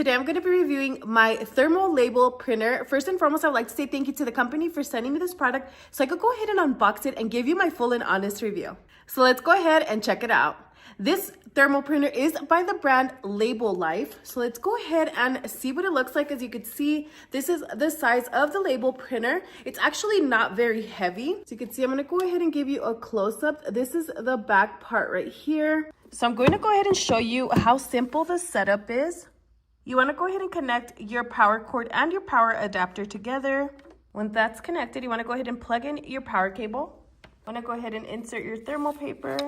Today I'm going to be reviewing my thermal label printer. First and foremost, I would like to say thank you to the company for sending me this product so I could go ahead and unbox it and give you my full and honest review. So let's go ahead and check it out. This thermal printer is by the brand Label Life. So let's go ahead and see what it looks like. As you can see, this is the size of the label printer. It's actually not very heavy. So you can see, I'm going to go ahead and give you a close-up. This is the back part right here. So I'm going to go ahead and show you how simple the setup is. You want to go ahead and connect your power cord and your power adapter together. When that's connected, you want to go ahead and plug in your power cable. You want to go ahead and insert your thermal paper.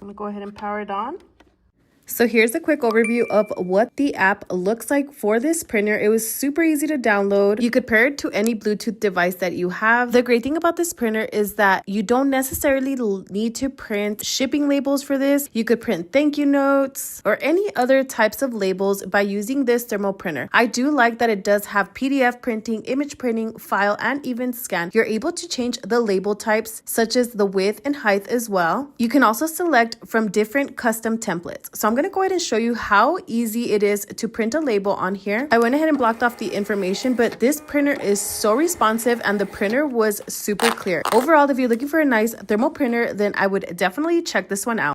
I'm going to go ahead and power it on. So here's a quick overview of what the app looks like for this printer. It was super easy to download. You could pair it to any Bluetooth device that you have. The great thing about this printer is that you don't necessarily need to print shipping labels for this. You could print thank you notes or any other types of labels by using this thermal printer. I do like that it does have PDF printing, image printing, file, and even scan. You're able to change the label types such as the width and height as well. You can also select from different custom templates. So I'm going to go ahead and show you how easy it is to print a label on here. I went ahead and blocked off the information, but this printer is so responsive and the printer was super clear. Overall, if you're looking for a nice thermal printer, then I would definitely check this one out.